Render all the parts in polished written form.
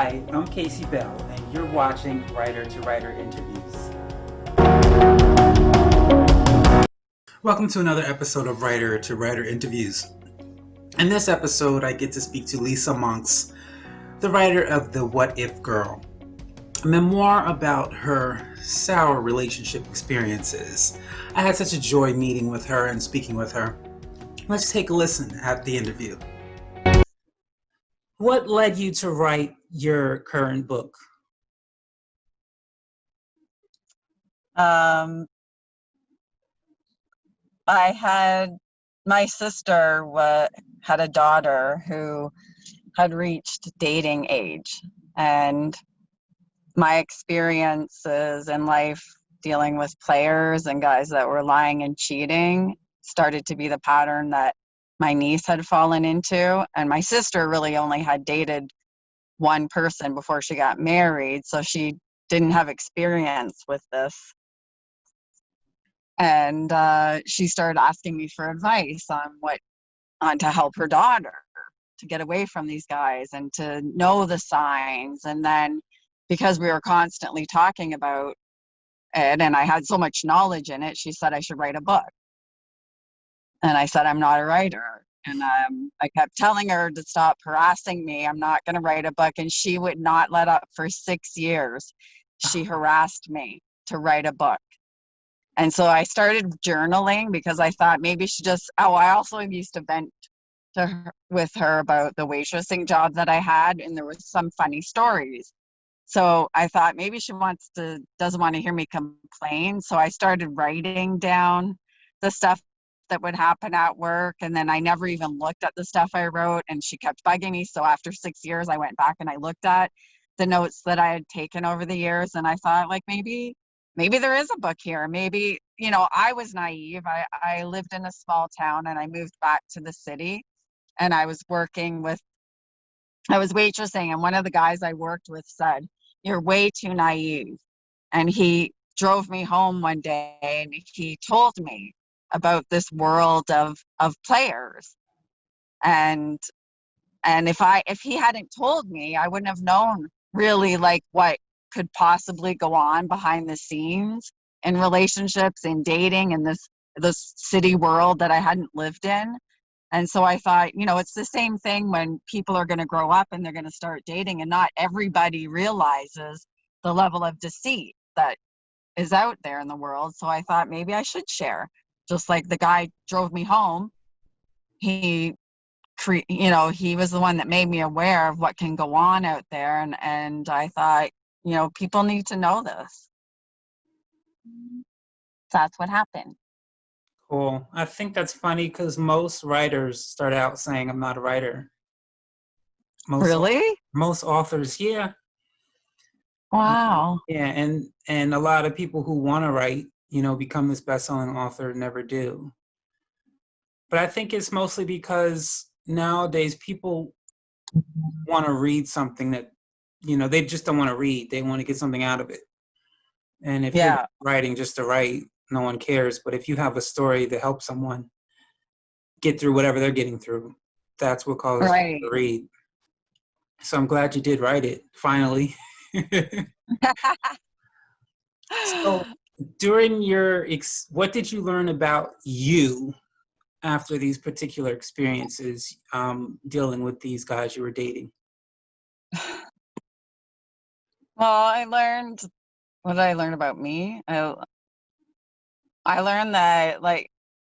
Hi, I'm Casey Bell, and you're watching Writer to Writer Interviews. Welcome to another episode of Writer to Writer Interviews. In this episode, I get to speak to Lisa Monks, the writer of The What If Girl, a memoir about her sour relationship experiences. I had such a joy meeting with her and speaking with her. Let's take a listen at the interview. What led you to write your current book? I had my sister had a daughter who had reached dating age, and my experiences in life dealing with players and guys that were lying and cheating started to be the pattern that my niece had fallen into. And my sister really only had dated one person before she got married, so she didn't have experience with this. And she started asking me for advice on to help her daughter to get away from these guys and to know the signs. And then because we were constantly talking about it and I had so much knowledge in it, she said I should write a book. And I said, I'm not a writer. And I kept telling her to stop harassing me. I'm not going to write a book. And she would not let up. For 6 years. She harassed me to write a book. And so I started journaling because I thought maybe she just, I also used to vent to her, with her about the waitressing job that I had, and there was some funny stories. So I thought maybe she doesn't want to hear me complain. So I started writing down the stuff that would happen at work. And then I never even looked at the stuff I wrote, and she kept bugging me. So after 6 years, I went back and I looked at the notes that I had taken over the years. And I thought, like, maybe there is a book here. Maybe, I was naive. I lived in a small town and I moved back to the city, and I was waitressing, and one of the guys I worked with said, "You're way too naive." And he drove me home one day and he told me about this world of players. And if he hadn't told me, I wouldn't have known really like what could possibly go on behind the scenes in relationships and dating in this city world that I hadn't lived in. And so I thought, it's the same thing when people are going to grow up and they're going to start dating, and not everybody realizes the level of deceit that is out there in the world. So I thought maybe I should share. Just like the guy drove me home, he he was the one that made me aware of what can go on out there. And I thought, people need to know this. That's what happened. Cool. I think that's funny because most writers start out saying, I'm not a writer. Really? Most authors, yeah. Wow. Yeah, and a lot of people who want to write, become this best-selling author never do. But I think it's mostly because nowadays people want to read something that, they just don't want to read. They want to get something out of it. And if you're writing just to write, no one cares. But if you have a story that helps someone get through whatever they're getting through, that's what causes you to read. So I'm glad you did write it, finally. So during what did you learn about you after these particular experiences dealing with these guys you were dating? Well, what did I learn about me? I learned that, like,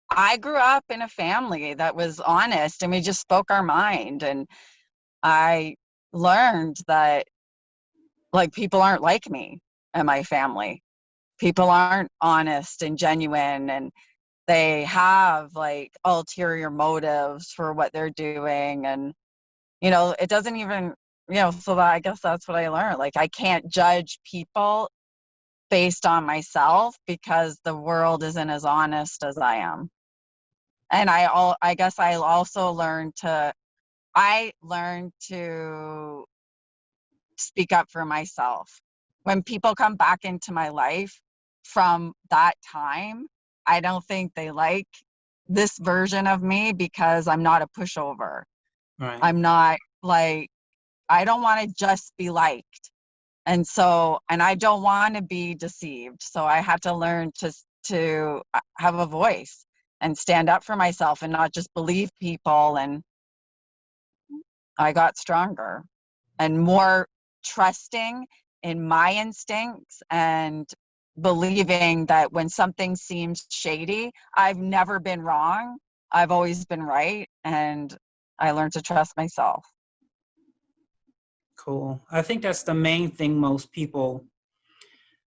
I grew up in a family that was honest and we just spoke our mind. And I learned that, like, people aren't like me and my family. People aren't honest and genuine, and they have like ulterior motives for what they're doing. And, it doesn't even, so that, I guess that's what I learned. Like, I can't judge people based on myself because the world isn't as honest as I am. And I guess I also learned to speak up for myself. When people come back into my life from that time, I don't think they like this version of me because I'm not a pushover. Right. I'm not like, I don't want to just be liked. And so, and I don't want to be deceived. So I had to learn to have a voice and stand up for myself and not just believe people. And I got stronger and more trusting in my instincts and believing that when something seems shady, I've never been wrong. I've always been right. And I learned to trust myself. Cool. I think that's the main thing most people,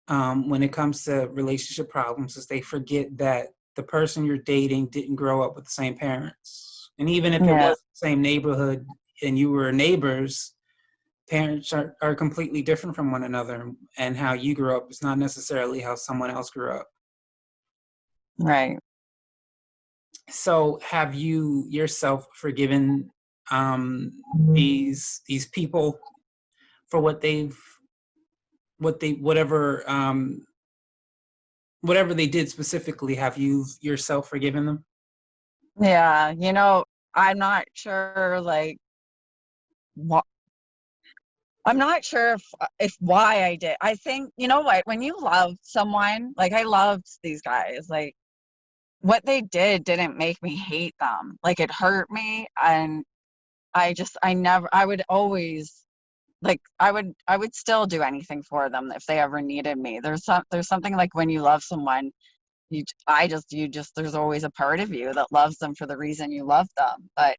when it comes to relationship problems, is they forget that the person you're dating didn't grow up with the same parents. And even if it Yeah. was the same neighborhood and you were neighbors, parents are completely different from one another. And how you grew up is not necessarily how someone else grew up. Right. So have you yourself forgiven these people for whatever they did specifically? Have you yourself forgiven them? Yeah. You know, I'm not sure, like, what. I'm not sure if why I did. I think, you know what, when you love someone, like I loved these guys, like what they did didn't make me hate them. Like it hurt me, and I never, I would always, like I would still do anything for them if they ever needed me. There's something like when you love someone, you just there's always a part of you that loves them for the reason you love them. But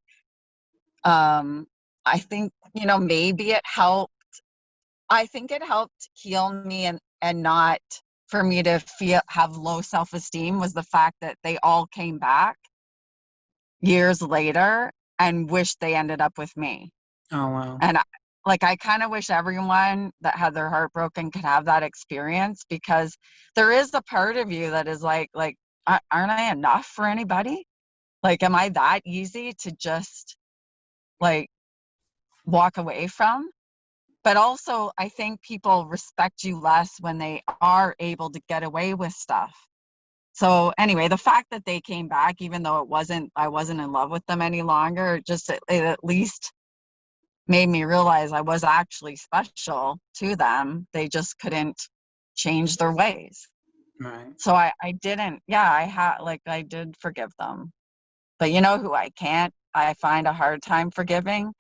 I think, you know, maybe it helped. I think it helped heal me, and not for me to have low self-esteem, was the fact that they all came back years later and wished they ended up with me. Oh wow. And I kind of wish everyone that had their heart broken could have that experience, because there is a part of you that is like, aren't I enough for anybody? Like, am I that easy to just like walk away from? But also, I think people respect you less when they are able to get away with stuff. So anyway, the fact that they came back, even though I wasn't in love with them any longer, just it at least made me realize I was actually special to them. They just couldn't change their ways. Right. So I didn't, yeah, I did forgive them. But you know who I find a hard time forgiving?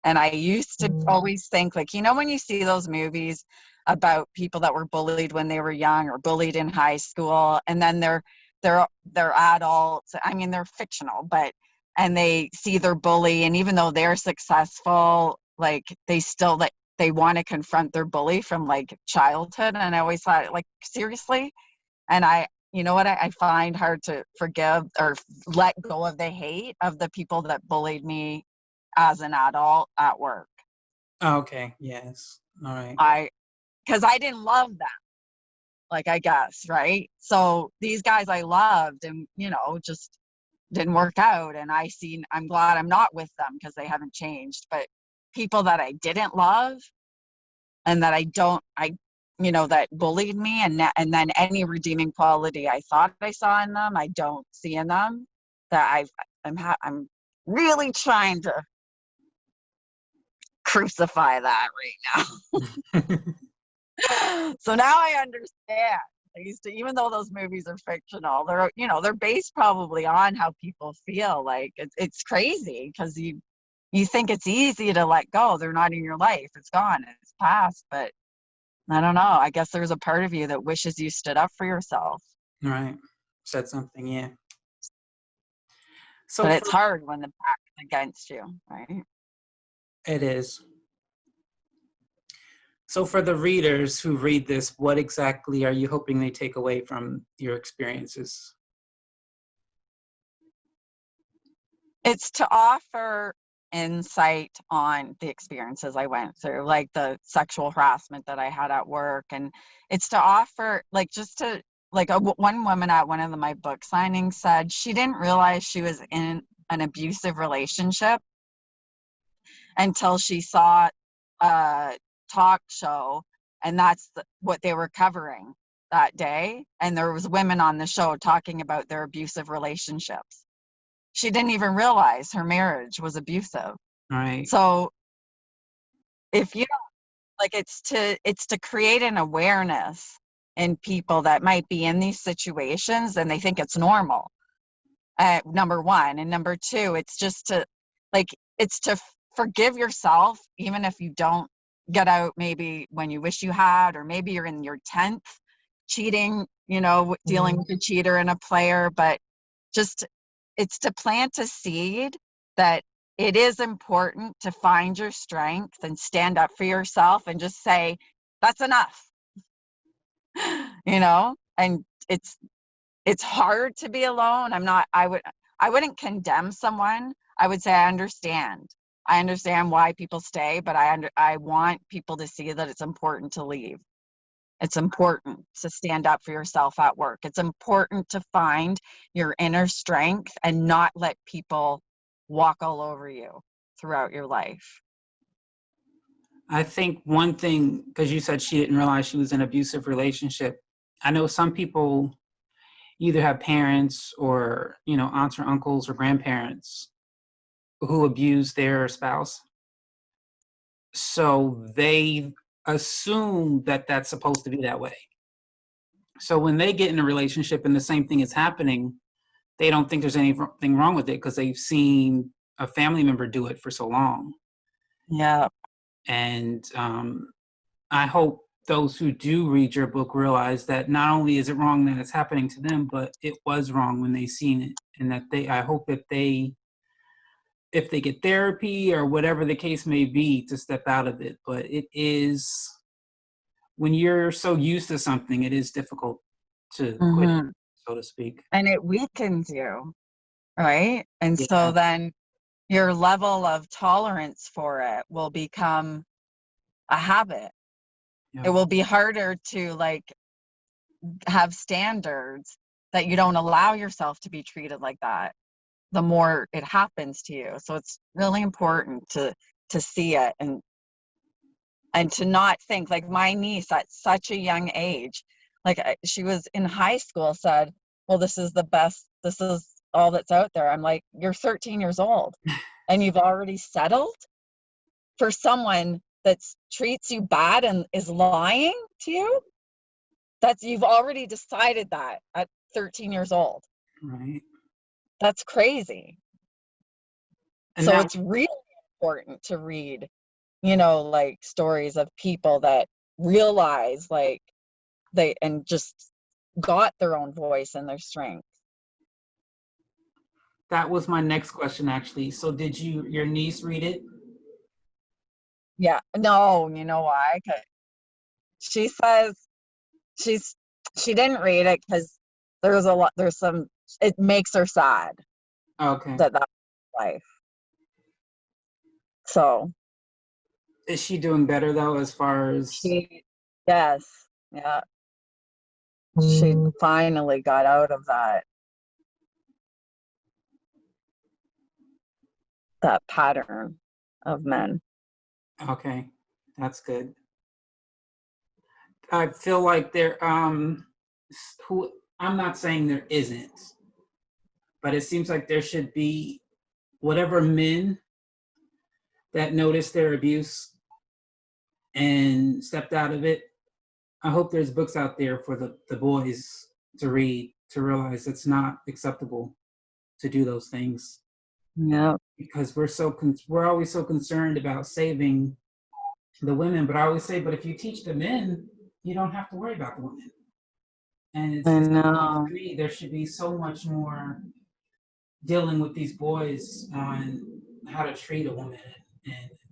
And I used to always think, like, you know, when you see those movies about people that were bullied when they were young or bullied in high school, and then they're adults. I mean, they're fictional, but and they see their bully, and even though they're successful, like they still, like, they want to confront their bully from like childhood. And I always thought, like, seriously? And you know what, I find hard to forgive or let go of the hate of the people that bullied me as an adult at work. Oh, okay. Yes. All right. Because I didn't love them, like, I guess, right? So these guys I loved, and, you know, just didn't work out. And I'm glad I'm not with them because they haven't changed. But people that I didn't love, and that you know, that bullied me, and then any redeeming quality I thought I saw in them, I don't see in them. That I'm really trying to crucify that right now. So now I understand. I used to, even though those movies are fictional, they're, you know, they're based probably on how people feel. Like it's crazy because you think it's easy to let go. They're not in your life. It's gone. It's past. But I don't know. I guess there's a part of you that wishes you stood up for yourself. Right. Said something. Yeah. So But for it's hard when the back's against you, right? it is. So for the readers who read this, what exactly are you hoping they take away from your experiences? It's to offer insight on the experiences I went through, like the sexual harassment that I had at work. And it's to offer, like, just to, like, one woman at one of my book signings said she didn't realize she was in an abusive relationship until she saw a talk show, and that's what they were covering that day. And there was women on the show talking about their abusive relationships. She didn't even realize her marriage was abusive. Right. So if you like, it's to create an awareness in people that might be in these situations and they think it's normal. Number one, and number two, it's just to like, it's to forgive yourself, even if you don't get out maybe when you wish you had, or maybe you're in your 10th cheating, you know, dealing with a cheater and a player. But just, it's to plant a seed that it is important to find your strength and stand up for yourself and just say, that's enough, you know. And it's hard to be alone. I wouldn't condemn someone. I would say I understand why people stay, but I want people to see that it's important to leave. It's important to stand up for yourself at work. It's important to find your inner strength and not let people walk all over you throughout your life. I think one thing, because you said she didn't realize she was in an abusive relationship. I know some people either have parents or, you know, aunts or uncles or grandparents who abuse their spouse. So they assume that that's supposed to be that way. So when they get in a relationship and the same thing is happening, they don't think there's anything wrong with it because they've seen a family member do it for so long. Yeah. And I hope those who do read your book realize that not only is it wrong that it's happening to them, but it was wrong when they seen it. And that I hope that if they get therapy or whatever the case may be, to step out of it. But it is, when you're so used to something, it is difficult to quit it, so to speak. And it weakens you, right? And Yeah. so then your level of tolerance for it will become a habit. Yeah. It will be harder to like have standards that you don't allow yourself to be treated like that the more it happens to you. So it's really important to see it and to not think, like my niece at such a young age, like she was in high school, said, well, this is the best, this is all that's out there. I'm like, you're 13 years old and you've already settled for someone that treats you bad and is lying to you. You've already decided that at 13 years old. Right. That's crazy. And so it's really important to read, you know, like stories of people that realize like they and just got their own voice and their strength. That was my next question, actually. So did your niece read it? Yeah. No, you know why? 'Cause she says she didn't read it because it makes her sad. Okay. That's life. So is she doing better though, as far as yes, yeah. She finally got out of that pattern of men. Okay, that's good. I feel like I'm not saying there isn't, but it seems like there should be, whatever men that noticed their abuse and stepped out of it. I hope there's books out there for the boys to read, to realize it's not acceptable to do those things. Yeah. Because we're always so concerned about saving the women, but I always say, but if you teach the men, you don't have to worry about the women. And I know. to me, there should be so much more dealing with these boys on how to treat a woman.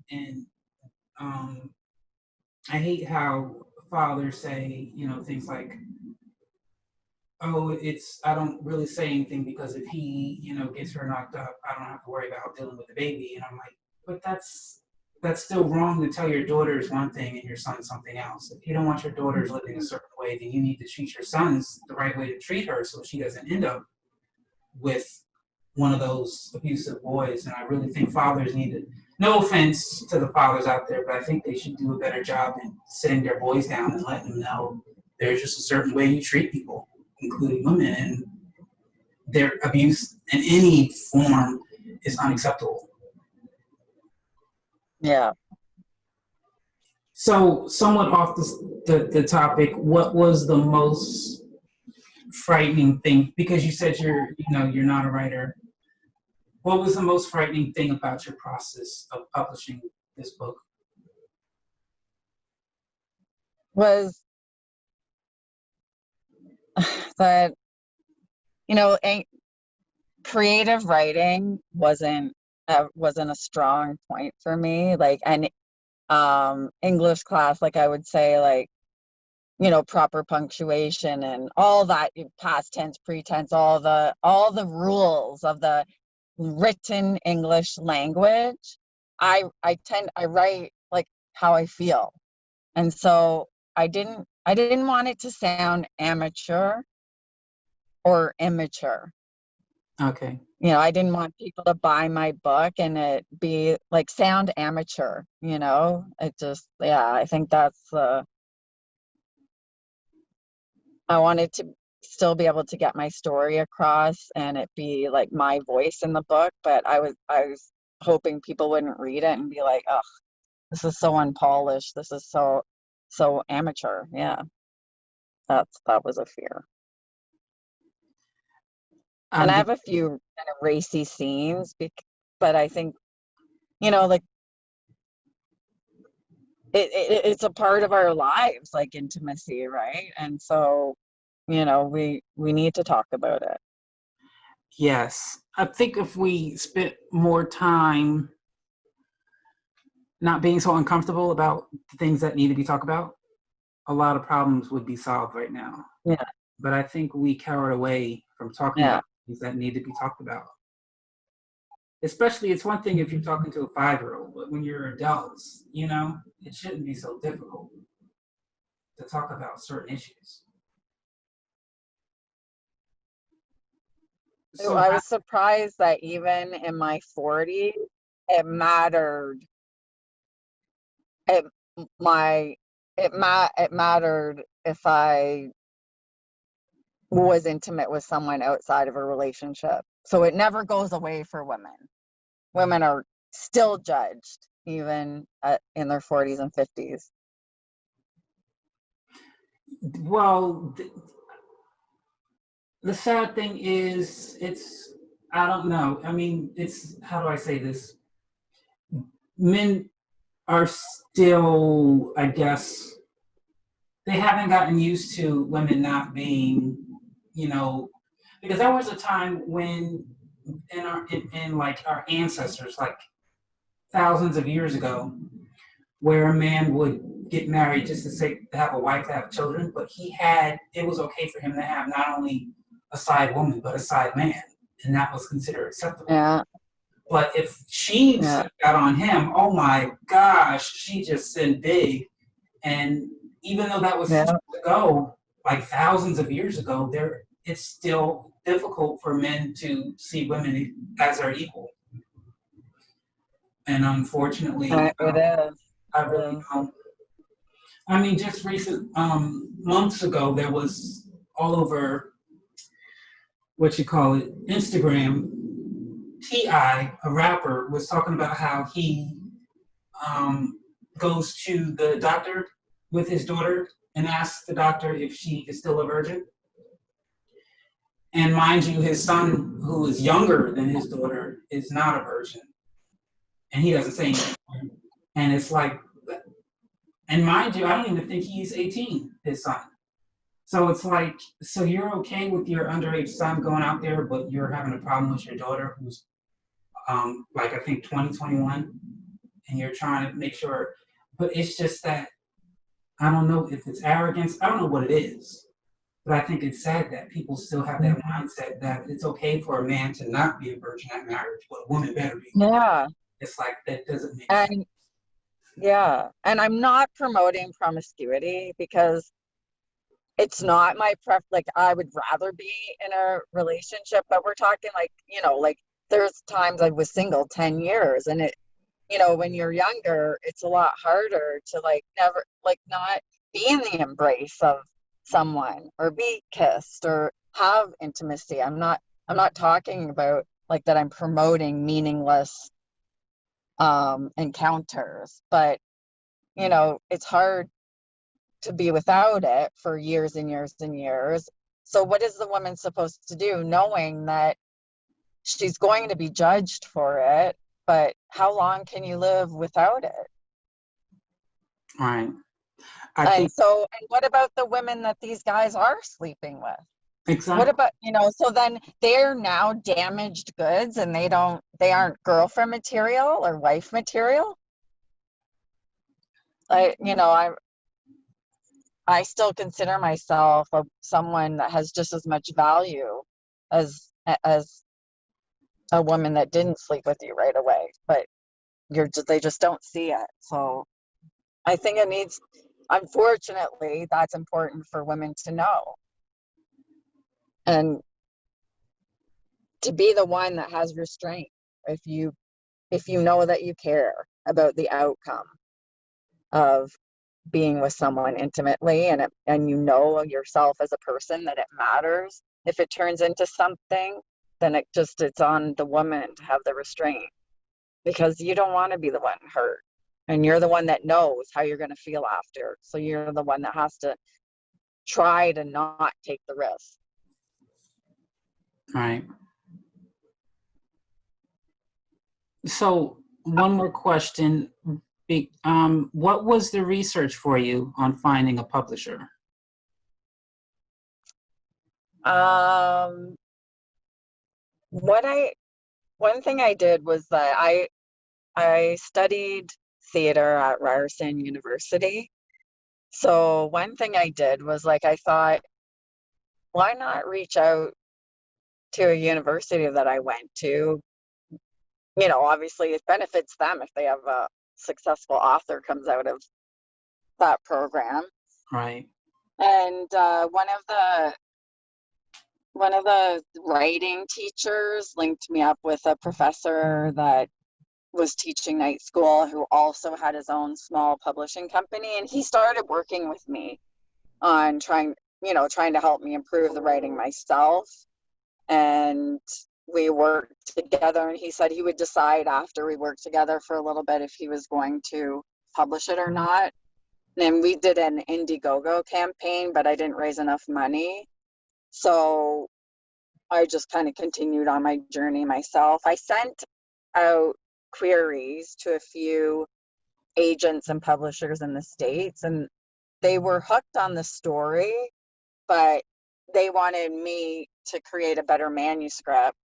And I hate how fathers say, you know, things like, oh, I don't really say anything because if he, you know, gets her knocked up, I don't have to worry about dealing with the baby. And I'm like, but that's still wrong to tell your daughters one thing and your son something else. If you don't want your daughters living a certain way, then you need to treat your sons the right way to treat her so she doesn't end up with one of those abusive boys. And I really think fathers need to, no offense to the fathers out there, but I think they should do a better job in sitting their boys down and letting them know there's just a certain way you treat people, including women, and their abuse in any form is unacceptable. Yeah. So, somewhat off the topic, what was the most frightening thing? Because you said you're not a writer. What was the most frightening thing about your process of publishing this book? Was that, creative writing wasn't a strong point for me. Like, and English class, like I would say, like, proper punctuation and all that, past tense, pretense, all the rules of the written English language. I write like how I feel. And so I didn't want it to sound amateur or immature. Okay. I didn't want people to buy my book and it be like sound amateur. It just, yeah, I think I wanted to still be able to get my story across and it be like my voice in the book, but I was hoping people wouldn't read it and be like, oh, this is so unpolished. This is so amateur. Yeah. That was a fear. And I Um, have a few kind of racy scenes, but I think, like it's a part of our lives, like intimacy, right? And so, we need to talk about it. yes. I think if we spent more time not being so uncomfortable about the things that need to be talked about, a lot of problems would be solved right now. Yeah. But I think we cowered away from talking Yeah. about things that need to be talked about. Especially, it's one thing if you're talking to a 5-year-old, but when you're adults, it shouldn't be so difficult to talk about certain issues. So So, I was surprised that even in my 40s, it mattered. It my it mattered if I was intimate with someone outside of a relationship. So it never goes away for women. Women are still judged even in their 40s and 50s. well, the sad thing is, I don't know. I mean, how do I say this? Men are still, I guess, they haven't gotten used to women not being, you know, because there was a time when in like our ancestors, like thousands of years ago, where a man would get married just to have a wife, to have children, but it was okay for him to have not only a side woman but a side man, and that was considered acceptable. Yeah. But if she Yeah. got on him, oh my gosh, she just sinned big. And even though that was Yeah. centuries ago, like thousands of years ago, it's still difficult for men to see women as their equal. And unfortunately, It is. I It really is. don't. I mean, just recent months ago, there was all over what you call it, Instagram. Ti, a rapper, was talking about how he goes to the doctor with his daughter and asks the doctor if she is still a virgin. And mind you, his son, who is younger than his daughter, is not a virgin, and he doesn't say anything. And it's like, and mind you, I don't even think he's 18, his son. So it's like, so you're okay with your underage son going out there, but you're having a problem with your daughter who's like I think 2021, and you're trying to make sure. But it's just that I don't know if it's arrogance. I don't know what it is. But I think it's sad that people still have that mindset that it's okay for a man to not be a virgin at marriage, but a woman better be. Yeah. It's like that doesn't make sense. And yeah. And I'm not promoting promiscuity because it's not my like I would rather be in a relationship, but we're talking like, like there's times I was single 10 years and when you're younger, it's a lot harder to like never like not be in the embrace of someone or be kissed or have intimacy. I'm not talking about like that I'm promoting meaningless encounters, but you know, it's hard to be without it for years and years and years. So what is the woman supposed to do, knowing that she's going to be judged for it, but how long can you live without it? Right. I And think so, and what about the women that these guys are sleeping with? What exactly. about, you know, so then they're now damaged goods and they aren't girlfriend material or wife material. You know, I still consider myself someone that has just as much value as as a woman that didn't sleep with you right away, but they just don't see it. So I think it needs, unfortunately, that's important for women to know, and to be the one that has restraint. If you know that you care about the outcome of being with someone intimately, and you know yourself as a person that it matters, if it turns into something, then it's on the woman to have the restraint, because you don't want to be the one hurt, and you're the one that knows how you're going to feel after, so you're the one that has to try to not take the risk. Right. So one more question. What was the research for you on finding a publisher? um what I One thing I did was that I studied theater at Ryerson University. So one thing I did was, like, I thought, why not reach out to a university that I went to? You know, obviously it benefits them if they have a successful author comes out of that program. Right. And one of the writing teachers linked me up with a professor that was teaching night school, who also had his own small publishing company, and he started working with me on trying to help me improve the writing myself. And we worked together, and he said he would decide after we worked together for a little bit if he was going to publish it or not. And we did an Indiegogo campaign, but I didn't raise enough money, so I just kind of continued on my journey myself. I sent out queries to a few agents and publishers in the States, and they were hooked on the story, but they wanted me to create a better manuscript.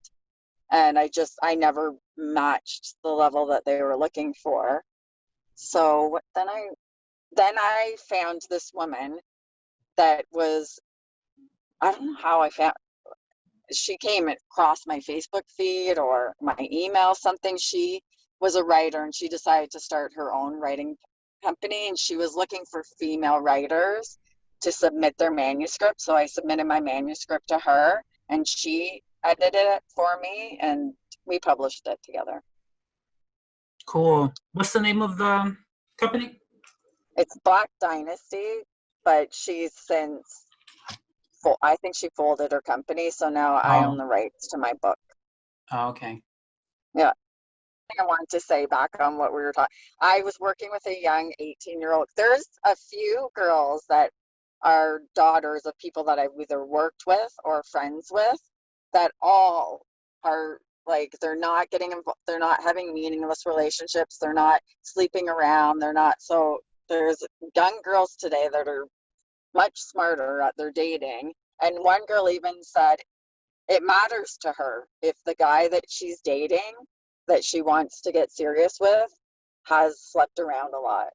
And I never matched the level that they were looking for. So then I found this woman that was, I don't know how I found, she came across my Facebook feed or my email, something. She was a writer, and she decided to start her own writing company, and she was looking for female writers to submit their manuscript. So I submitted my manuscript to her, and she edited it for me, and we published it together. Cool. What's the name of the company? It's Black Dynasty, but she's since, I think she folded her company, so now I own Oh, the rights to my book. oh, okay. Yeah. I wanted to say back on what we were talking. I was working with a young 18-year-old. There's a few girls that are daughters of people that I've either worked with or friends with, that all are like, they're not getting involved, they're not having meaningless relationships, they're not sleeping around, they're not. So there's young girls today that are much smarter at their dating. And one girl even said it matters to her if the guy that she's dating, that she wants to get serious with, has slept around a lot.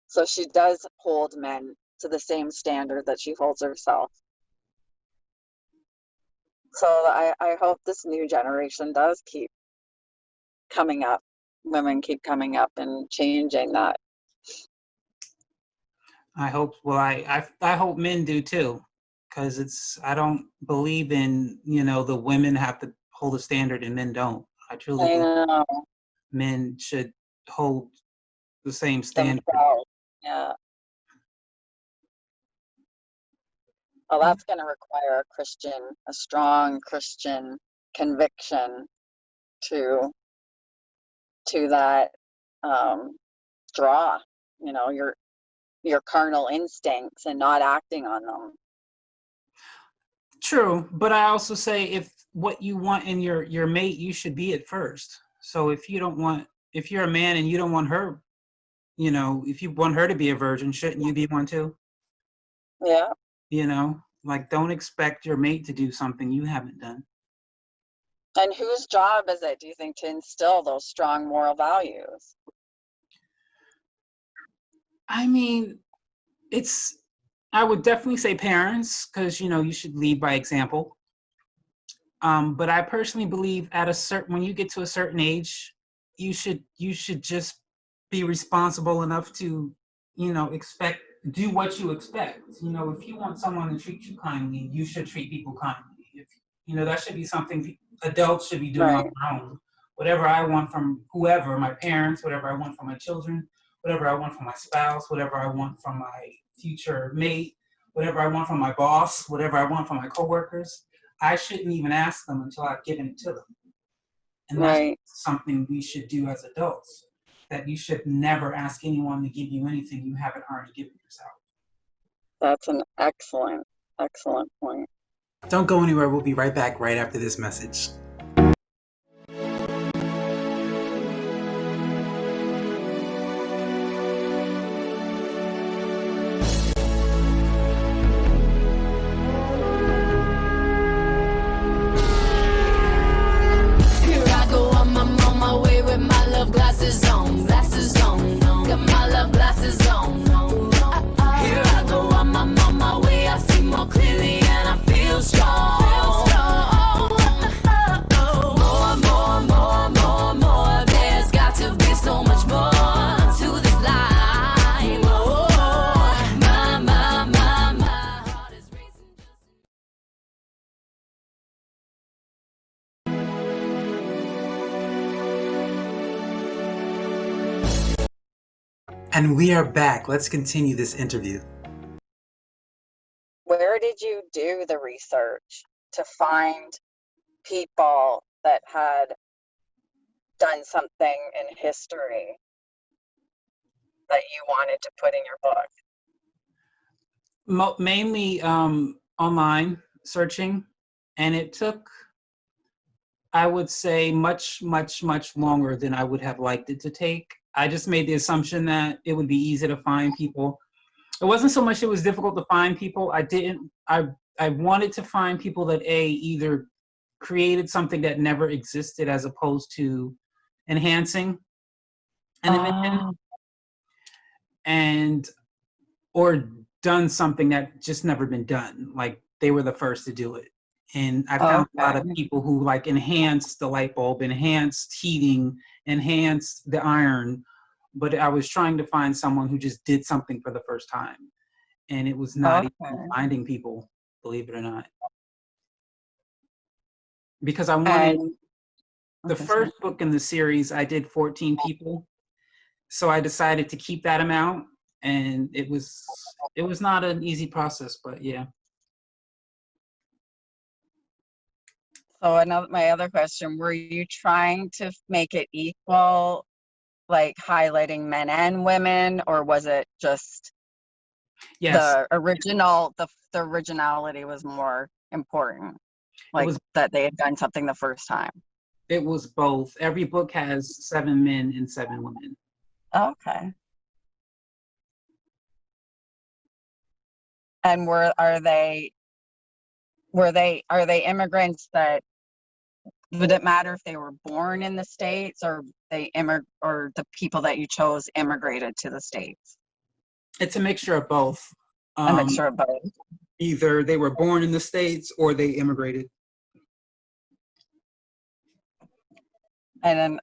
So she does hold men to the same standard that she holds herself. So I hope this new generation does keep coming up. Women keep coming up and changing that. I hope. Well, I hope men do too, because I don't believe in the women have to hold a standard and men don't. I truly I believe know, men should hold the same standard. themselves. Yeah. Well, that's going to require a strong Christian conviction to that draw. your carnal instincts and not acting on them. True, but I also say if what you want in your mate, you should be it first. So if you're a man and you don't want her, if you want her to be a virgin, shouldn't you be one too? Yeah. Like don't expect your mate to do something you haven't done. And whose job is it, do you think, to instill those strong moral values? I mean, I would definitely say parents, because you should lead by example. But I personally believe when you get to a certain age, you should just be responsible enough to, do what you expect. If you want someone to treat you kindly, you should treat people kindly. That should be something adults should be doing on their own. Whatever I want from whoever, my parents, whatever I want from my children, whatever I want from my spouse, whatever I want from my future mate, whatever I want from my boss, whatever I want from my coworkers, I shouldn't even ask them until I've given it to them. And that's something we should do as adults, that you should never ask anyone to give you anything you haven't already given yourself. That's an excellent, excellent point. Don't go anywhere. We'll be right back right after this message. And we are back. Let's continue this interview. Where did you do the research to find people that had done something in history that you wanted to put in your book? Mainly online searching, and it took, I would say, much, much, much longer than I would have liked it to take. I just made the assumption that it would be easy to find people. It wasn't so much it was difficult to find people. I wanted to find people that either created something that never existed as opposed to enhancing an image, and or done something that just never been done. Like they were the first to do it. And I found a lot of people who like enhanced the light bulb, enhanced heating, enhanced the iron, but I was trying to find someone who just did something for the first time. And it was not even finding people, believe it or not. Because I wanted, the first book in the series, I did 14 people. So I decided to keep that amount, and it was not an easy process, but yeah. So my other question, were you trying to make it equal, like highlighting men and women, or was it just the originality was more important, like that they had done something the first time? It was both. Every book has 7 men and 7 women. Okay. And are they immigrants that, would it matter if they were born in the States or or the people that you chose immigrated to the States? It's a mixture of both. A mixture of both. Either they were born in the States or they immigrated. And then,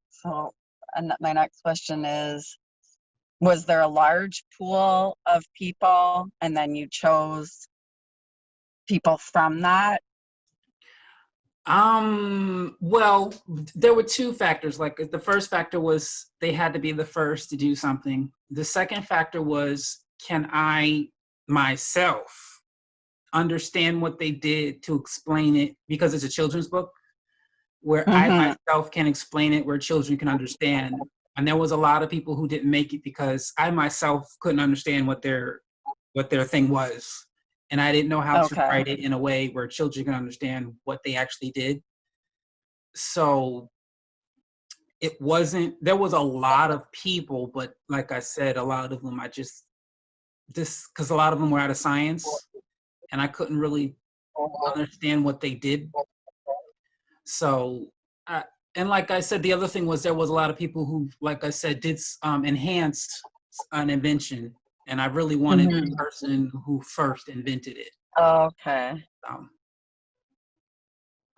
my next question is, was there a large pool of people and then you chose people from that? Well, there were 2 factors. Like the first factor was they had to be the first to do something. The second factor was, can I myself understand what they did to explain it, because it's a children's book where I myself can explain it where children can understand. And there was a lot of people who didn't make it because I myself couldn't understand what their thing was. And I didn't know how to Okay. write it in a way where children can understand what they actually did. So it wasn't, there was a lot of people, but like I said, a lot of them I just because a lot of them were out of science and I couldn't really understand what they did. So, and like I said, the other thing was there was a lot of people who, like I said, did enhanced an invention, and I really wanted the person who first invented it. Okay. Um,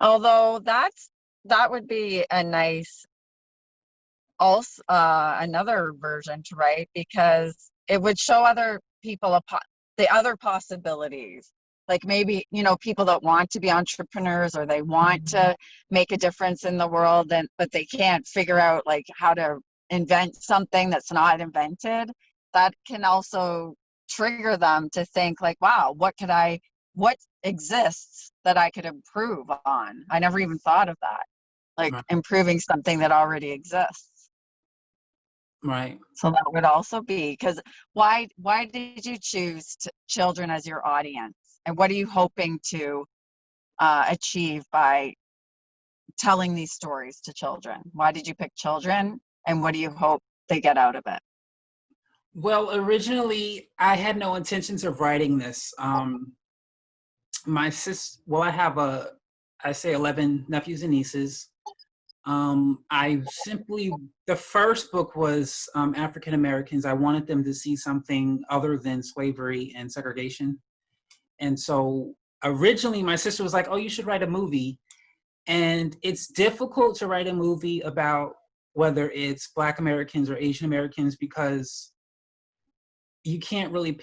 Although that would be a nice also another version to write, because it would show other people the other possibilities, like maybe, you know, people that want to be entrepreneurs or they want to make a difference in the world, and but they can't figure out like how to invent something that's not invented. That can also trigger them to think like, wow, what exists that I could improve on? I never even thought of that, like right. improving something that already exists. Right. So that would also be, because why did you choose children as your audience, and what are you hoping to achieve by telling these stories to children? Why did you pick children, and what do you hope they get out of it? Well, originally I had no intentions of writing this. My sis, well, I say 11 nephews and nieces. The first book was African Americans. I wanted them to see something other than slavery and segregation. And so originally my sister was like, oh, you should write a movie. And it's difficult to write a movie about whether it's Black Americans or Asian Americans, because you can't really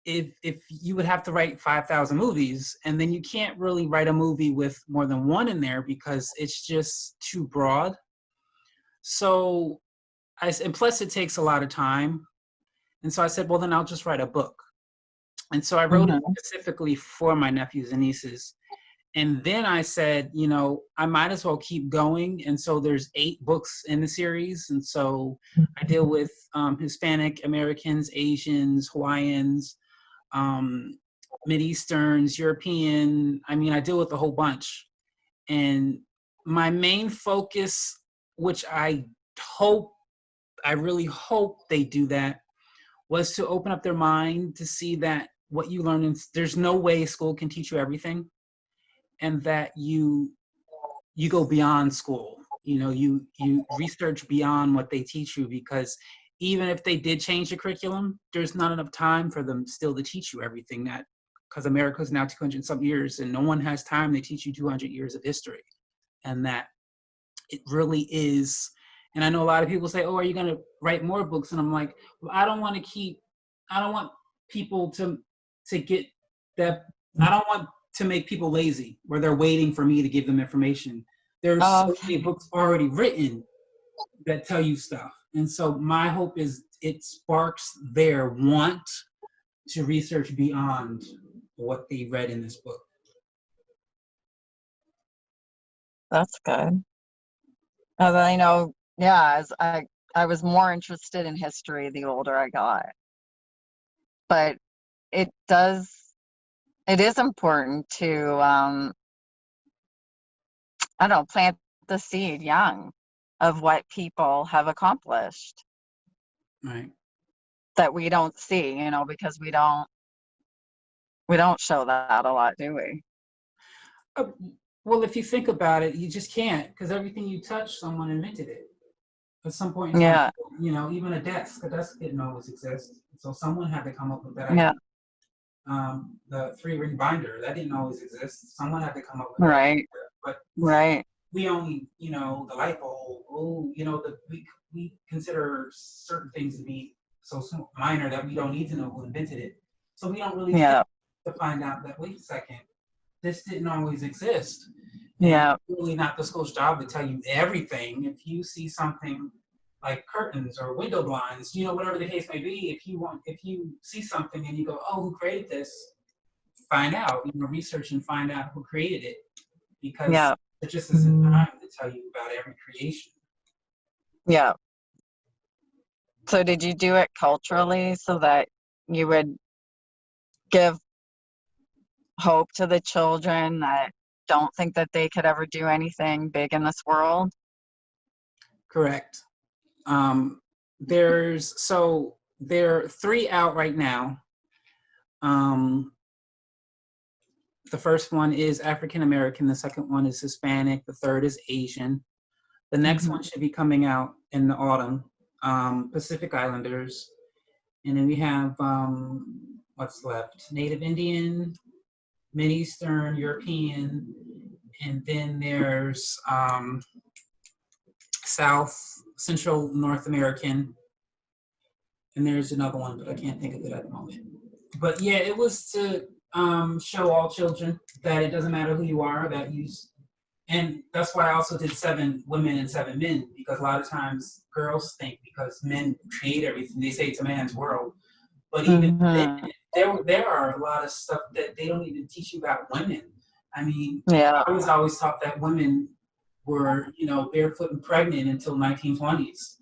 if you would have to write 5,000 movies, and then you can't really write a movie with more than one in there because it's just too broad. So and plus it takes a lot of time. And so I said, well, then I'll just write a book. And so I wrote it specifically for my nephews and nieces. And then I said, you know, I might as well keep going. And so there's 8 books in the series. And so I deal with Hispanic Americans, Asians, Hawaiians, Mideasterns, European. I mean, I deal with a whole bunch. And my main focus, which I really hope they do that, was to open up their mind to see that what you learn there's no way school can teach you everything, and that you go beyond school. You know, you research beyond what they teach you, because even if they did change the curriculum, there's not enough time for them still to teach you everything, that because America's now 200 some years and no one has time to teach you 200 years of history. And that it really is. And I know a lot of people say, oh, are you going to write more books? And I'm like, well, I don't want people to get that. I don't want to make people lazy where they're waiting for me to give them information. There's so many books already written that tell you stuff. And so my hope is it sparks their want to research beyond what they read in this book. That's good. I know, yeah, as I was more interested in history the older I got. But it is important to I don't know, plant the seed young of what people have accomplished. Right. That we don't see, you know, because we don't show that a lot, do we? Well, if you think about it, you just can't, because everything you touch, someone invented it at some point in time. Yeah. You know, even a desk didn't always exist, so someone had to come up with that Yeah. idea. The 3-ring binder, that didn't always exist. Someone had to come up with that. Right. But Right. we only, you know, the light bulb. Oh, you know, we consider certain things to be so minor that we don't need to know who invented it. So we don't really Yeah. to find out that, wait a second, this didn't always exist. Yeah. It's really not the school's job to tell you everything. If you see something like curtains or window blinds, you know, whatever the case may be, if you see something and you go, oh, who created this? Find out, you know, research and find out who created it, because Yeah. it just isn't time to tell you about every creation. Yeah. So did you do it culturally so that you would give hope to the children that don't think that they could ever do anything big in this world? Correct. There are 3 out right now. The first one is African American, the second one is Hispanic, the third is Asian. The next one should be coming out in the autumn, Pacific Islanders. And then we have, what's left? Native Indian, Mid-Eastern, European, and then there's South, Central North American, and there's another one, but I can't think of it at the moment. But yeah, it was to show all children that it doesn't matter who you are, and that's why I also did 7 women and 7 men, because a lot of times girls think because men create everything, they say it's a man's world. But even then, there are a lot of stuff that they don't even teach you about women. I mean, Yeah. I was always taught that women were, barefoot and pregnant until 1920s.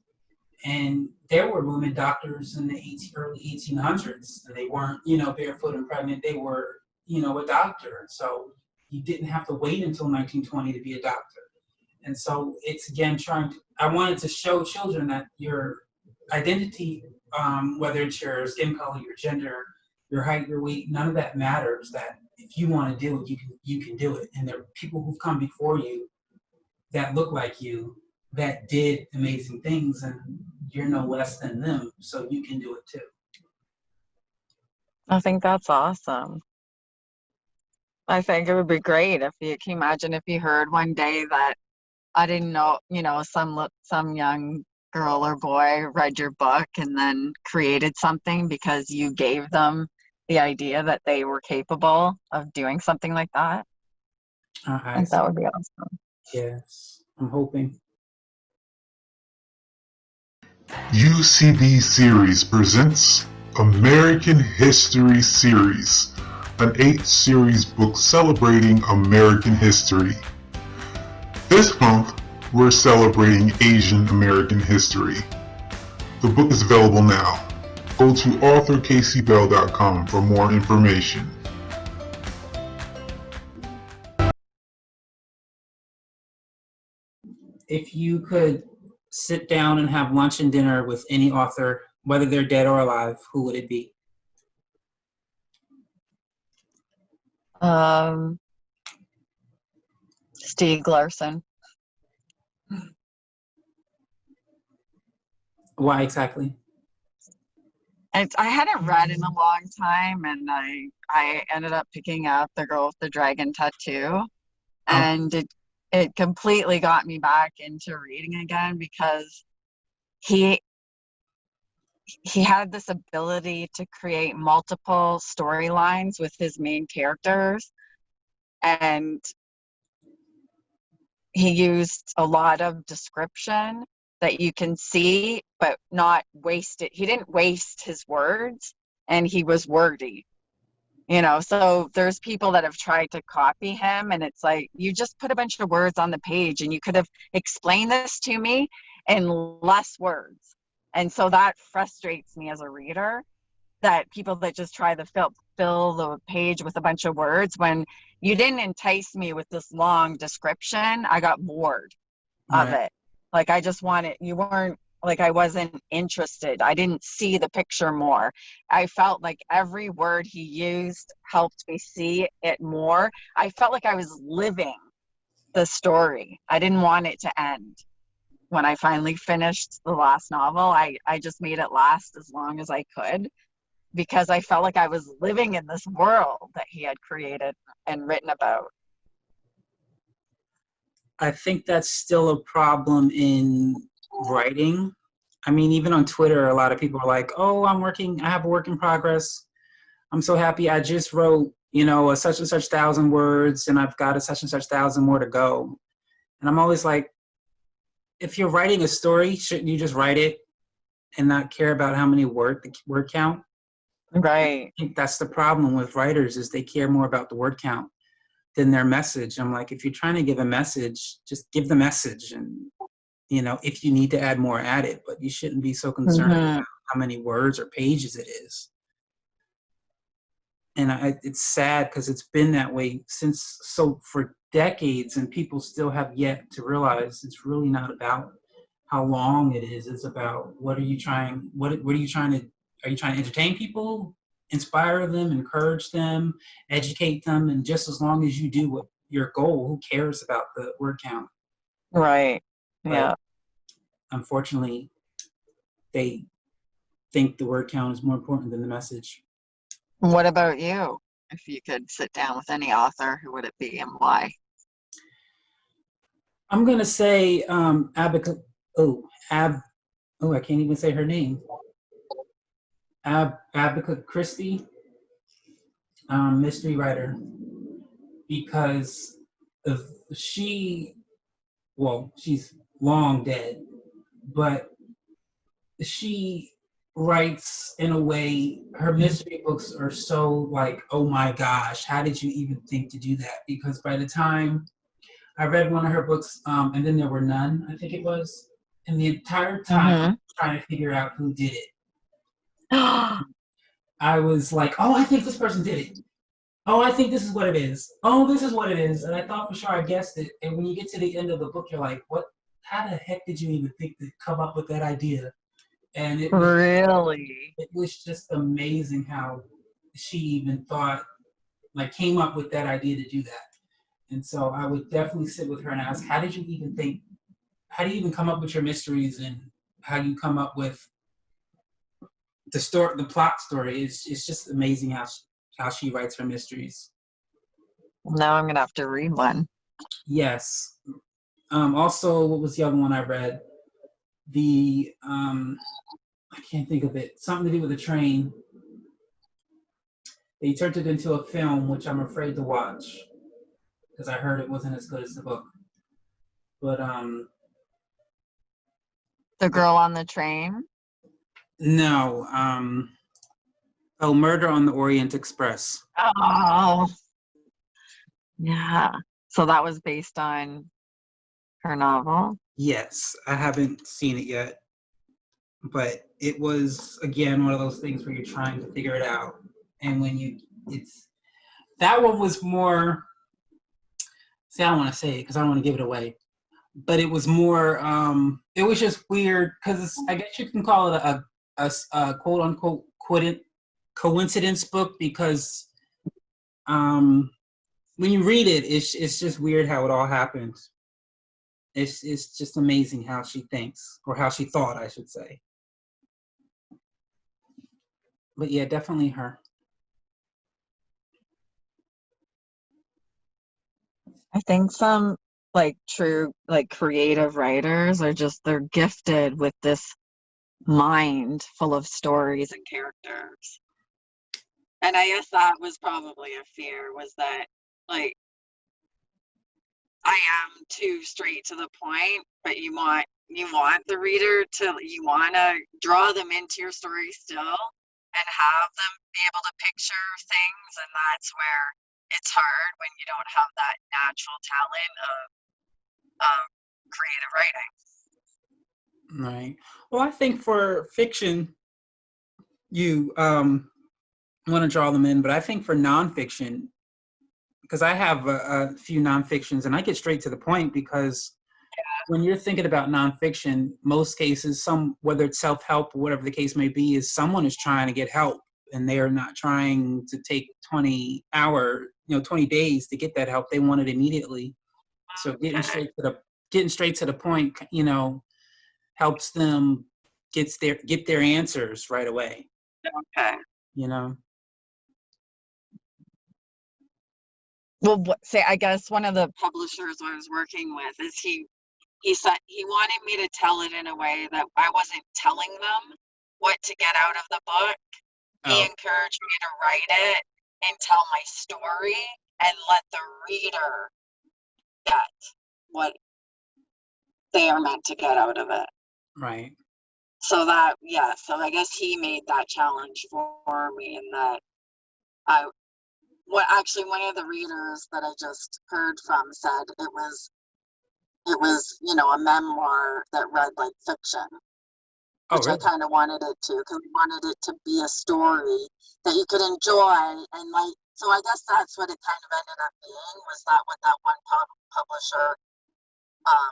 And there were women doctors in the early 1800s. And they weren't, barefoot and pregnant. They were, a doctor. So you didn't have to wait until 1920 to be a doctor. And so it's, again, I wanted to show children that your identity, whether it's your skin color, your gender, your height, your weight, none of that matters. That if you want to do it, you can do it. And there are people who've come before you that look like you, that did amazing things, and you're no less than them, so you can do it too. I think that's awesome. I think it would be great if you can imagine if you heard one day that I didn't know, some young girl or boy read your book and then created something because you gave them the idea that they were capable of doing something like that. I think that would be awesome. Yes, I'm hoping. UCB Series presents American History Series, an 8-series book celebrating American history. This month, we're celebrating Asian American history. The book is available now. Go to authorcaseybell.com for more information. If you could sit down and have lunch and dinner with any author, whether they're dead or alive, who would it be? Stieg Larsson. Why exactly? I hadn't read in a long time, and I ended up picking up The Girl with the Dragon Tattoo, and it completely got me back into reading again because he had this ability to create multiple storylines with his main characters, and he used a lot of description that you can see, but not waste it. He didn't waste his words, and he was wordy. So there's people that have tried to copy him, and it's like, you just put a bunch of words on the page and you could have explained this to me in less words. And so that frustrates me as a reader, that people that just try to fill the page with a bunch of words, when you didn't entice me with this long description, I got bored of it. Like, I just wanted, I wasn't interested. I didn't see the picture more. I felt like every word he used helped me see it more. I felt like I was living the story. I didn't want it to end. When I finally finished the last novel, I just made it last as long as I could, because I felt like I was living in this world that he had created and written about. I think that's still a problem in writing. I mean, even on Twitter, a lot of people are like, oh, I have a work in progress. I'm so happy I just wrote, a such and such 1,000 words, and I've got a such and such 1,000 more to go. And I'm always like, if you're writing a story, shouldn't you just write it and not care about how many word count? Right. I think that's the problem with writers, is they care more about the word count than their message. I'm like, if you're trying to give a message, just give the message. And You know, if you need to add more, add it, but you shouldn't be so concerned about how many words or pages it is. And it's sad because it's been that way for decades, and people still have yet to realize it's really not about how long it is. It's about what are you trying to are you trying to entertain people, inspire them, encourage them, educate them, and just as long as you do what your goal, who cares about the word count? Right. But Yeah. unfortunately, they think the word count is more important than the message. What about you? If you could sit down with any author, who would it be and why? I'm gonna say I can't even say her name. Agatha Christie, mystery writer, because of she's long dead, but she writes in a way, her mystery books are so like, oh my gosh, how did you even think to do that? Because by the time I read one of her books, and then there were none, I think it was, and the entire time I was trying to figure out who did it. I was like, oh, I think this person did it. Oh, I think this is what it is. Oh, this is what it is. And I thought for sure I guessed it. And when you get to the end of the book, you're like, what? How the heck did you even think to come up with that idea? And it was just amazing how she even came up with that idea to do that. And so I would definitely sit with her and ask, how do you even come up with your mysteries, and how you come up with the plot story? It's just amazing how she writes her mysteries. Now I'm gonna have to read one. Yes. Also, what was the other one I read? The I can't think of it. Something to do with a train. They turned it into a film, which I'm afraid to watch because I heard it wasn't as good as the book. But The Girl on the Train? no. Murder on the Orient Express. Oh, yeah. So that was based on her novel? Yes, I haven't seen it yet, but it was again one of those things where you're trying to figure it out, and that one was more. See, I don't want to say it because I don't want to give it away, but it was more. It was just weird because I guess you can call it a quote unquote coincidence book, because when you read it, it's just weird how it all happens. It's just amazing how she thinks, or how she thought, I should say. But yeah, definitely her. I think some true creative writers are they're gifted with this mind full of stories and characters. And I guess that was probably a fear, was that I am too straight to the point, but you want the reader you want to draw them into your story still and have them be able to picture things, and that's where it's hard when you don't have that natural talent of creative writing. Right. Well, I think for fiction, you want to draw them in, but I think for nonfiction, because I have a few nonfictions, and I get straight to the point, because when you're thinking about nonfiction, most cases, whether it's self-help or whatever the case may be, is someone is trying to get help, and they are not trying to take 20 days to get that help. They want it immediately. So getting straight to the point, helps them get their answers right away. Okay. Well, I guess one of the publishers I was working with is he said he wanted me to tell it in a way that I wasn't telling them what to get out of the book. He encouraged me to write it and tell my story and let the reader get what they are meant to get out of it. Right. So so I guess he made that challenge for me, in that one of the readers that I just heard from said it was it was, you know, a memoir that read like fiction, Oh, which I really? kind of wanted it to, because I wanted it to be a story that you could enjoy and like. So I guess that's what it kind of ended up being, was that what that one publisher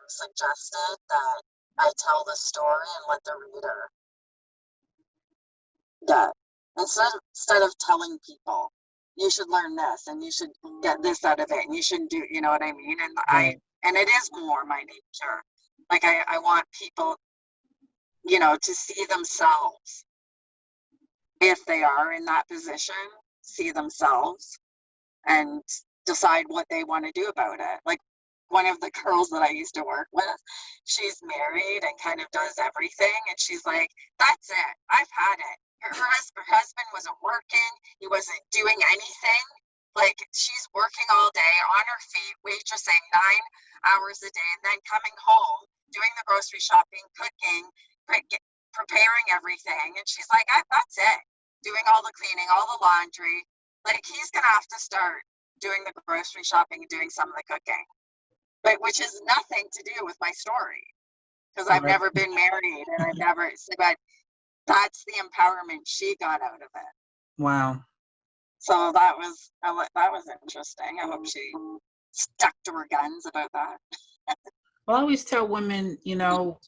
suggested, that I tell the story and let the reader get, instead of telling people you should learn this and you should get this out of it and you shouldn't do, you know what I mean? Right. And it is more my nature. Like I want people, you know, to see themselves, if they are in that position, see themselves and decide what they want to do about it. Like one of the girls that I used to work with, she's married and kind of does everything. And she's like, that's it. I've had it. Her husband wasn't working. He wasn't doing anything. Like she's working all day on her feet, waitressing 9 hours a day, and then coming home, doing the grocery shopping, cooking, preparing everything. And she's like, that's it. Doing all the cleaning, all the laundry. Like he's going to have to start doing the grocery shopping and doing some of the cooking, but which has nothing to do with my story, because I've Right. never been married and I've never, but that's the empowerment she got out of it. Wow. So that was interesting. I hope she stuck to her guns about that. Well, I always tell women, you know,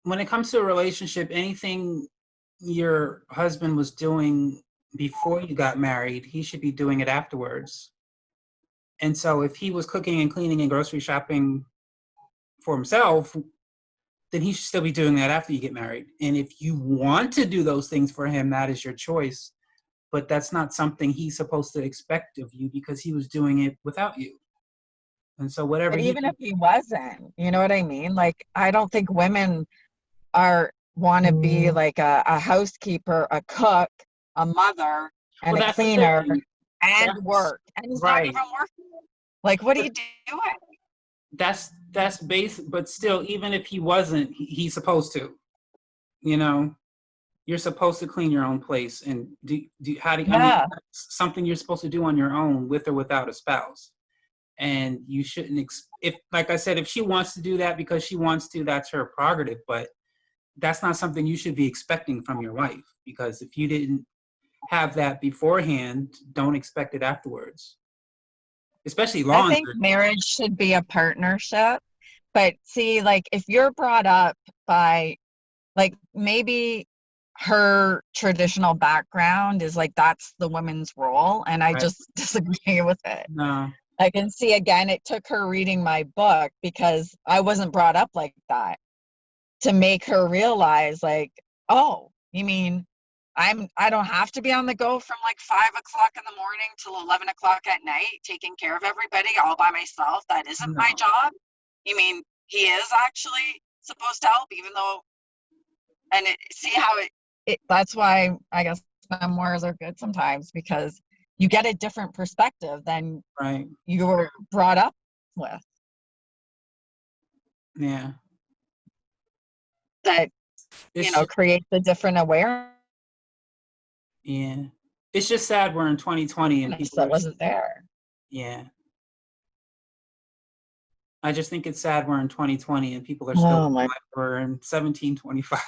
when it comes to a relationship, anything your husband was doing before you got married, he should be doing it afterwards. And so if he was cooking and cleaning and grocery shopping for himself, then he should still be doing that after you get married. And if you want to do those things for him, that is your choice. But that's not something he's supposed to expect of you, because he was doing it without you. And so whatever But he even if he wasn't, you know what I mean? Like, I don't think women want to be like a housekeeper, a cook, a mother, and Well, a that's the cleaner, thing. and That's work. And he's not right. even working. Like, what are you doing? That's base, but still, even if he wasn't, he's supposed to. You know, you're supposed to clean your own place and do I mean, Yeah. that's something you're supposed to do on your own, with or without a spouse. And you shouldn't if, like I said, if she wants to do that because she wants to, that's her prerogative. But that's not something you should be expecting from your wife, because if you didn't have that beforehand, don't expect it afterwards. Especially I laundry. think marriage should be a partnership. But see, like, if you're brought up by, like, maybe her traditional background is like that's the woman's role, and I Right. just disagree with it. No. I can see, again, it took her reading my book, because I wasn't brought up like that, to make her realize, like, oh, you mean I don't have to be on the go from like 5 o'clock in the morning till 11 o'clock at night, taking care of everybody all by myself. That isn't my No. job. You mean he is actually supposed to help, even though, and see how that's why I guess memoirs are good sometimes, because you get a different perspective than Right. you were brought up with. Yeah. That, It's you know, just, creates a different awareness yeah. It's just sad we're in 2020 and people that are, wasn't there. yeah. I just think it's sad we're in 2020 and people are still like we're in 1725.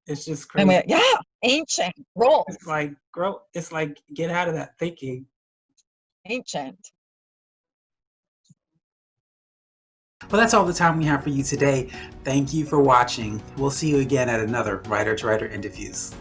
It's just I crazy. mean, yeah, ancient rules. It's like, get out of that thinking. Ancient. Well, that's all the time we have for you today. Thank you for watching. We'll see you again at another Writer to Writer Interviews.